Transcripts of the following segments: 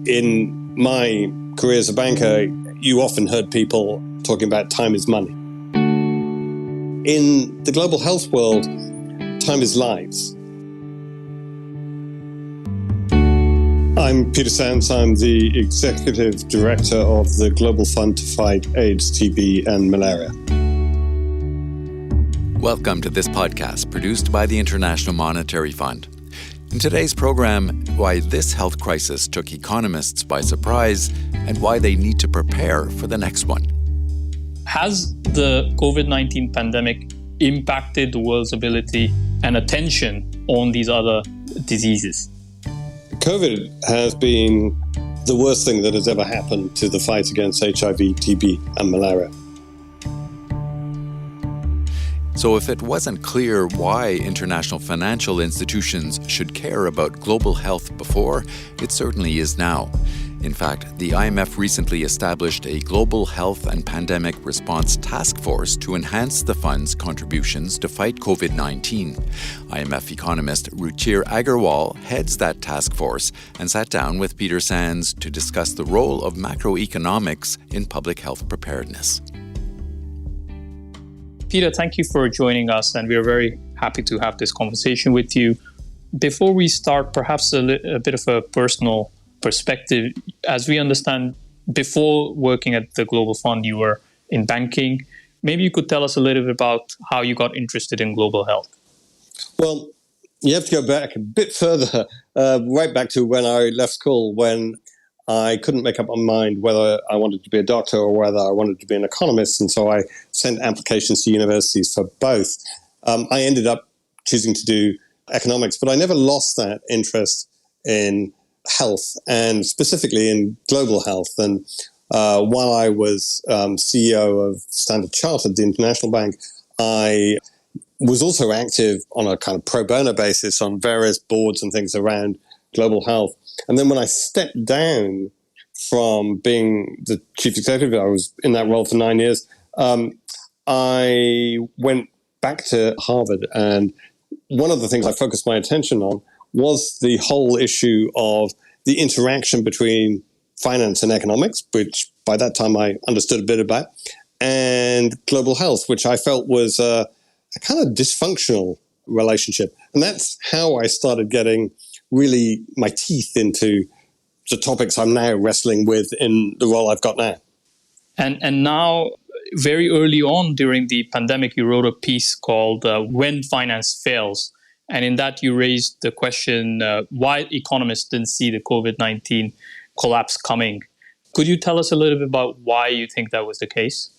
In my career as a banker, you often heard people talking about time is money. In the global health world, time is lives. I'm Peter Sands. I'm the Executive Director of the Global Fund to Fight AIDS, TB and Malaria. Welcome to this podcast produced by the International Monetary Fund. In today's program, why this health crisis took economists by surprise and why they need to prepare for the next one. Has the COVID-19 pandemic impacted the world's ability and attention on these other diseases? COVID has been the worst thing that has ever happened to the fight against HIV, TB and malaria. So if it wasn't clear why international financial institutions should care about global health before, it certainly is now. In fact, the IMF recently established a Global Health and Pandemic Response Task Force to enhance the fund's contributions to fight COVID-19. IMF economist Ruchir Agarwal heads that task force and sat down with Peter Sands to discuss the role of macroeconomics in public health preparedness. Peter, thank you for joining us, and we are very happy to have this conversation with you. Before we start, perhaps a bit of a personal perspective. As we understand, before working at the Global Fund, you were in banking. Maybe you could tell us a little bit about how you got interested in global health. Well, you have to go back a bit further, right back to when I left school, when I couldn't make up my mind whether I wanted to be a doctor or whether I wanted to be an economist. And so I sent applications to universities for both. I ended up choosing to do economics, but I never lost that interest in health and specifically in global health. And while I was CEO of Standard Chartered, the international bank, I was also active on a kind of pro bono basis on various boards and things around global health. And then when I stepped down from being the chief executive, I was in that role for 9 years, I went back to Harvard. And one of the things I focused my attention on was the whole issue of the interaction between finance and economics, which by that time I understood a bit about, and global health, which I felt was a kind of dysfunctional relationship. And that's how I started getting really my teeth into the topics I'm now wrestling with in the role I've got now. And now, very early on during the pandemic, you wrote a piece called When Finance Fails. And in that, you raised the question why economists didn't see the COVID-19 collapse coming. Could you tell us a little bit about why you think that was the case?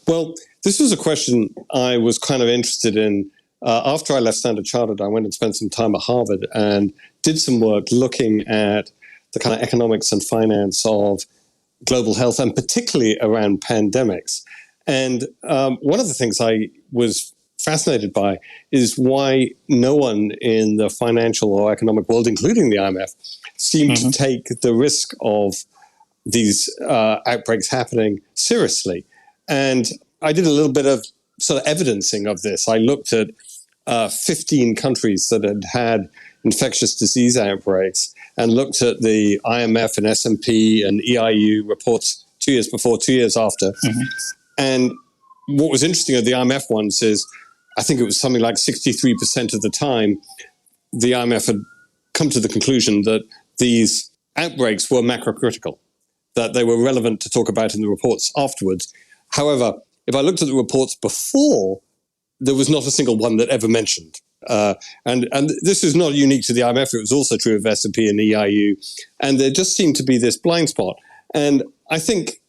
Well, this was a question I was kind of interested in. After I left Standard Chartered, I went and spent some time at Harvard and did some work looking at the kind of economics and finance of global health, and particularly around pandemics. And one of the things I was fascinated by is why no one in the financial or economic world, including the IMF, seemed to take the risk of these outbreaks happening seriously. And I did a little bit of sort of evidencing of this. I looked at 15 countries that had had infectious disease outbreaks and looked at the IMF and S&P and EIU reports 2 years before, 2 years after. And what was interesting of the IMF ones is I think it was something like 63% of the time the IMF had come to the conclusion that these outbreaks were macrocritical, that they were relevant to talk about in the reports afterwards. However, if I looked at the reports before, there was not a single one that ever mentioned. And this is not unique to the IMF. It was also true of S&P and EIU. And there just seemed to be this blind spot. And I think,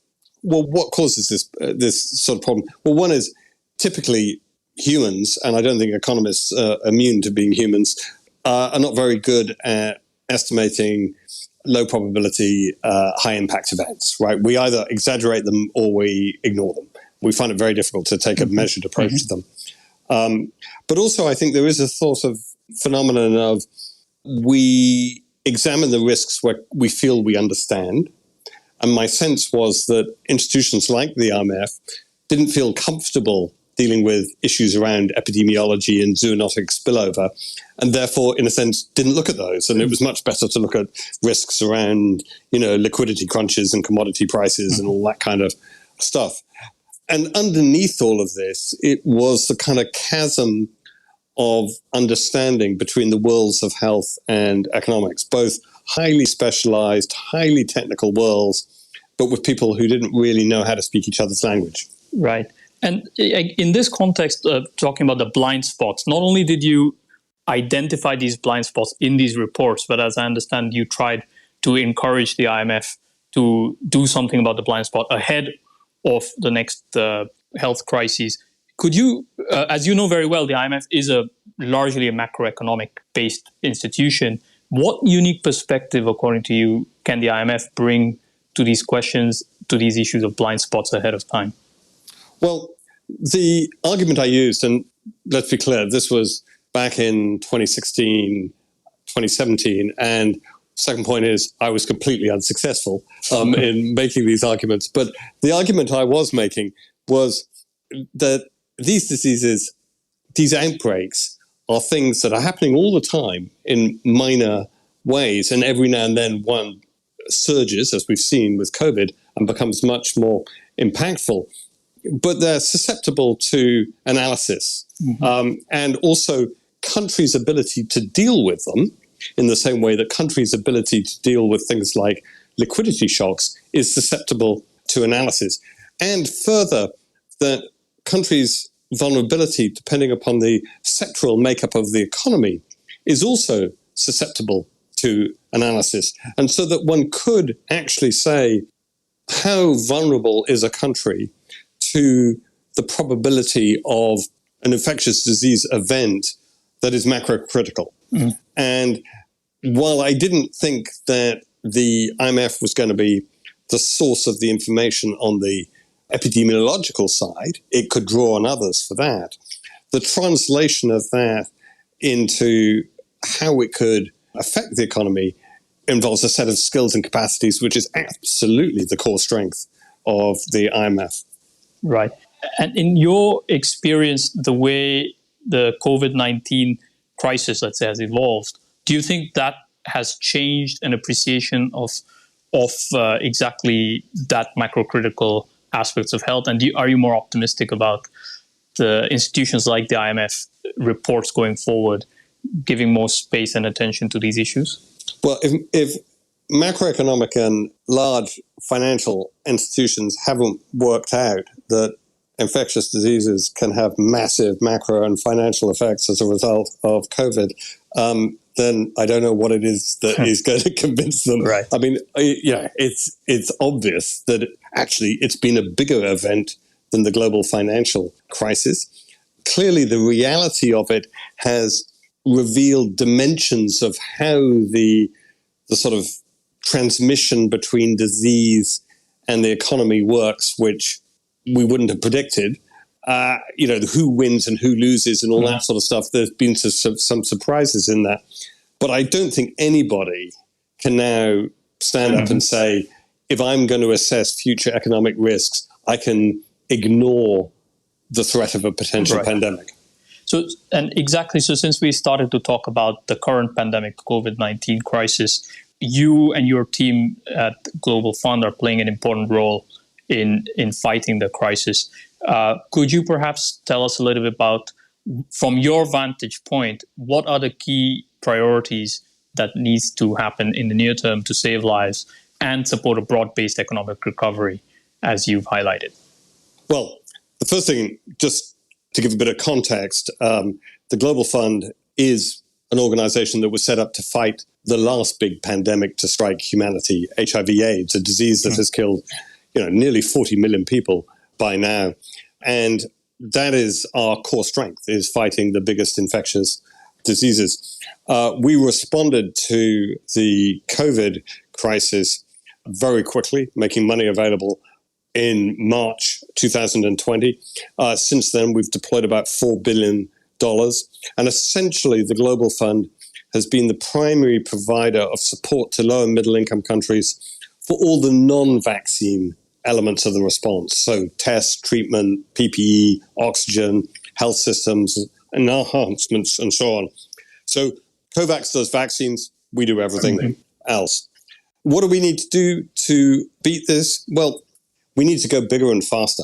well, what causes this sort of problem? Well, one is typically humans, and I don't think economists are immune to being humans, are not very good at estimating low probability, high impact events, right? We either exaggerate them or we ignore them. We find it very difficult to take a measured approach to them. But also, I think there is a sort of phenomenon of we examine the risks where we feel we understand. And my sense was that institutions like the IMF didn't feel comfortable dealing with issues around epidemiology and zoonotic spillover, and therefore, in a sense, didn't look at those. And it was much better to look at risks around, liquidity crunches and commodity prices and all that kind of stuff. And underneath all of this, it was the kind of chasm of understanding between the worlds of health and economics, both highly specialized, highly technical worlds, but with people who didn't really know how to speak each other's language. Right. And in this context, talking about the blind spots, not only did you identify these blind spots in these reports, but as I understand, you tried to encourage the IMF to do something about the blind spot ahead of the next health crises. Could you, as you know very well, the IMF is largely a macroeconomic-based institution. What unique perspective, according to you, can the IMF bring to these questions, to these issues of blind spots ahead of time? Well, the argument I used, and let's be clear, this was back in 2016, 2017, and second point is I was completely unsuccessful in making these arguments. But the argument I was making was that these diseases, these outbreaks, are things that are happening all the time in minor ways. And every now and then one surges, as we've seen with COVID, and becomes much more impactful. But they're susceptible to analysis. And also countries' ability to deal with them, in the same way that countries' ability to deal with things like liquidity shocks is susceptible to analysis. And further, that countries' vulnerability, depending upon the sectoral makeup of the economy, is also susceptible to analysis. And so that one could actually say, how vulnerable is a country to the probability of an infectious disease event that is macrocritical? And while I didn't think that the IMF was going to be the source of the information on the epidemiological side, it could draw on others for that. The translation of that into how it could affect the economy involves a set of skills and capacities, which is absolutely the core strength of the IMF. Right. And in your experience, the way the COVID-19 crisis, let's say, has evolved, do you think that has changed an appreciation of exactly that macrocritical aspects of health? And are you more optimistic about the institutions like the IMF reports going forward, giving more space and attention to these issues? Well, if macroeconomic and large financial institutions haven't worked out that infectious diseases can have massive macro and financial effects as a result of COVID, then I don't know what it is that is going to convince them. Right. I mean, it's obvious that actually it's been a bigger event than the global financial crisis. Clearly, the reality of it has revealed dimensions of how the sort of transmission between disease and the economy works, which we wouldn't have predicted. Who wins and who loses and all that sort of stuff. There's been some surprises in that. But I don't think anybody can now stand up and say, if I'm going to assess future economic risks, I can ignore the threat of a potential pandemic. So since we started to talk about the current pandemic, COVID-19 crisis, you and your team at Global Fund are playing an important role in fighting the crisis. Could you perhaps tell us a little bit about, from your vantage point, what are the key priorities that needs to happen in the near term to save lives and support a broad-based economic recovery, as you've highlighted? Well, the first thing, just to give a bit of context, the Global Fund is an organization that was set up to fight the last big pandemic to strike humanity, HIV/AIDS, a disease that has killed nearly 40 million people by now. And that is our core strength, is fighting the biggest infectious diseases. We responded to the COVID crisis very quickly, making money available in March 2020. Since then, we've deployed about $4 billion. And essentially, the Global Fund has been the primary provider of support to low and middle income countries for all the non-vaccine elements of the response. So tests, treatment, PPE, oxygen, health systems, enhancements, and so on. So COVAX does vaccines. We do everything else. What do we need to do to beat this? Well, we need to go bigger and faster.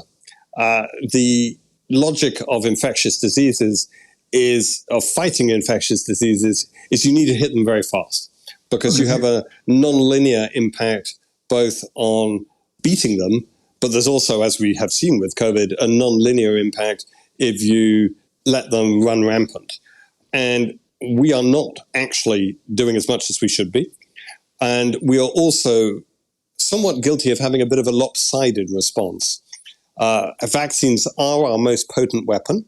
The logic of infectious diseases of fighting infectious diseases is you need to hit them very fast because you have a non-linear impact both on beating them, but there's also, as we have seen with COVID, a non-linear impact if you let them run rampant. And we are not actually doing as much as we should be. And we are also somewhat guilty of having a bit of a lopsided response. Vaccines are our most potent weapon,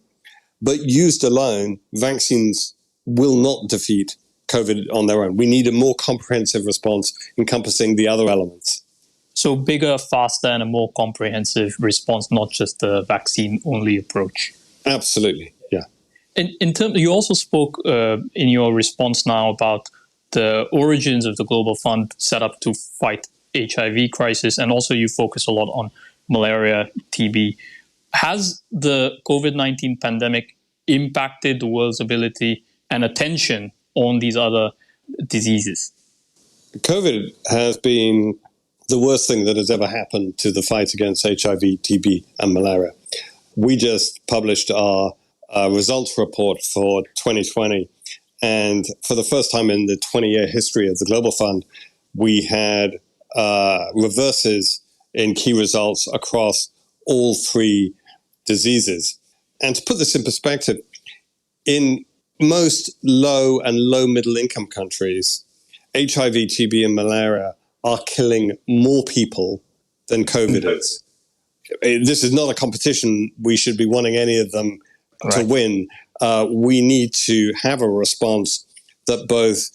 but used alone, vaccines will not defeat COVID on their own. We need a more comprehensive response encompassing the other elements. So bigger, faster, and a more comprehensive response, not just the vaccine-only approach. Absolutely, yeah. In terms, you also spoke in your response now about the origins of the Global Fund set up to fight HIV crisis, and also you focus a lot on malaria, TB. Has the COVID-19 pandemic impacted the world's ability and attention on these other diseases? COVID has been the worst thing that has ever happened to the fight against HIV, TB, and malaria. We just published our results report for 2020. And for the first time in the 20-year history of the Global Fund, we had reverses in key results across all three diseases. And to put this in perspective, in most low and low middle income countries, HIV, TB, and malaria are killing more people than COVID is. This is not a competition. We should be wanting any of them to win. We need to have a response that both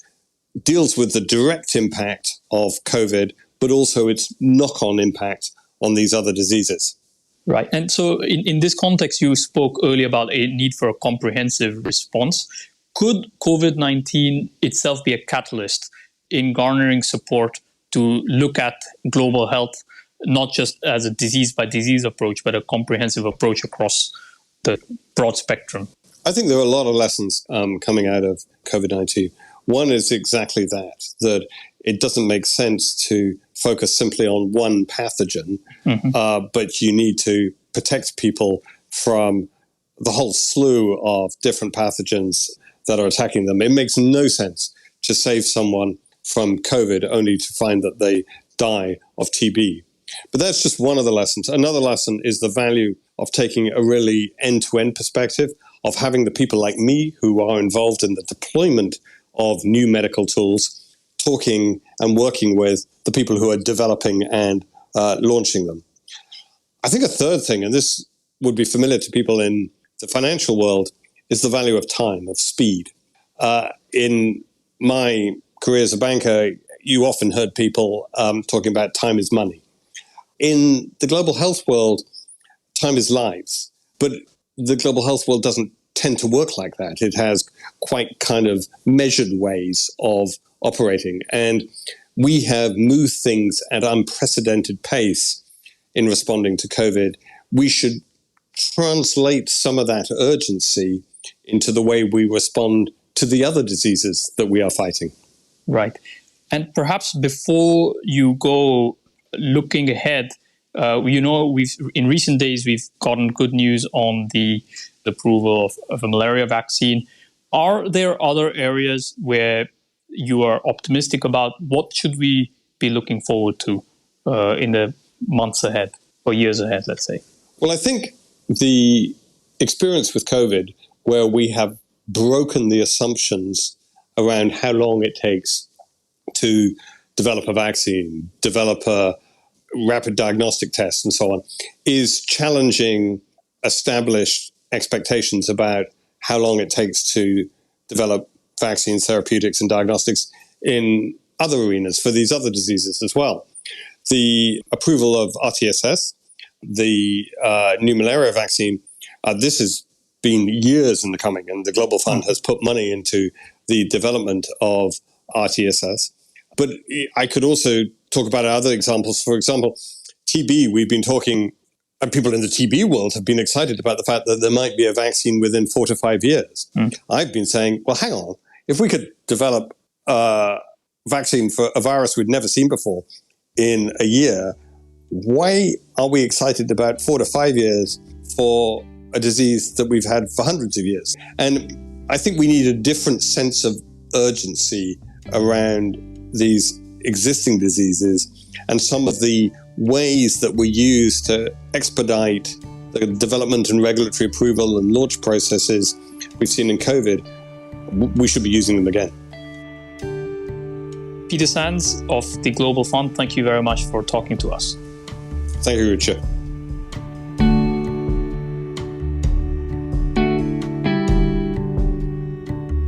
deals with the direct impact of COVID, but also its knock-on impact on these other diseases. Right. And so in this context, you spoke earlier about a need for a comprehensive response. Could COVID-19 itself be a catalyst in garnering support to look at global health, not just as a disease-by-disease approach, but a comprehensive approach across the broad spectrum? I think there are a lot of lessons coming out of COVID-19. One is exactly that it doesn't make sense to focus simply on one pathogen, but you need to protect people from the whole slew of different pathogens that are attacking them. It makes no sense to save someone from COVID only to find that they die of TB. But that's just one of the lessons. Another lesson is the value of taking a really end-to-end perspective, of having the people like me who are involved in the deployment of new medical tools, talking and working with the people who are developing and launching them. I think a third thing, and this would be familiar to people in the financial world, is the value of time, of speed. In my career as a banker, you often heard people talking about time is money. In the global health world, time is lives. But the global health world doesn't tend to work like that. It has quite kind of measured ways of operating. And we have moved things at unprecedented pace in responding to COVID. We should translate some of that urgency into the way we respond to the other diseases that we are fighting. Right. And perhaps before you go looking ahead, in recent days, we've gotten good news on the approval of a malaria vaccine. Are there other areas where you are optimistic about? What should we be looking forward to in the months ahead or years ahead, let's say? Well, I think the experience with COVID, where we have broken the assumptions around how long it takes to develop a vaccine, develop a rapid diagnostic test, and so on, is challenging established expectations about how long it takes to develop vaccines, therapeutics, and diagnostics in other arenas for these other diseases as well. The approval of RTSS, the new malaria vaccine, this has been years in the coming, and the Global Fund has put money into the development of RTSS. But I could also talk about other examples. For example, TB, we've been talking, and people in the TB world have been excited about the fact that there might be a vaccine within 4 to 5 years. I've been saying, well, hang on, if we could develop a vaccine for a virus we'd never seen before in a year, why are we excited about 4 to 5 years for a disease that we've had for hundreds of years? And I think we need a different sense of urgency around these existing diseases, and some of the ways that we use to expedite the development and regulatory approval and launch processes we've seen in COVID, we should be using them again. Peter Sands of the Global Fund, thank you very much for talking to us. Thank you, Richard.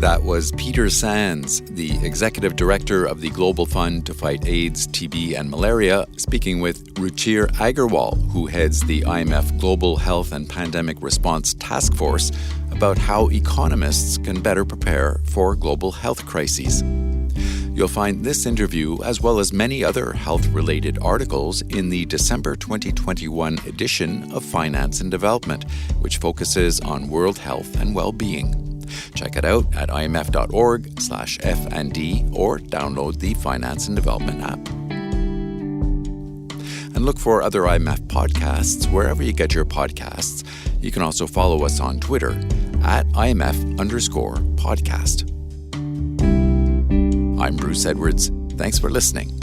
That was Peter Sands, the Executive Director of the Global Fund to Fight AIDS, TB and Malaria, speaking with Ruchir Agarwal, who heads the IMF Global Health and Pandemic Response Task Force, about how economists can better prepare for global health crises. You'll find this interview, as well as many other health-related articles, in the December 2021 edition of Finance and Development, which focuses on world health and well-being. Check it out at imf.org/F&D or download the Finance and Development app. And look for other IMF podcasts wherever you get your podcasts. You can also follow us on Twitter at IMF_podcast. I'm Bruce Edwards. Thanks for listening.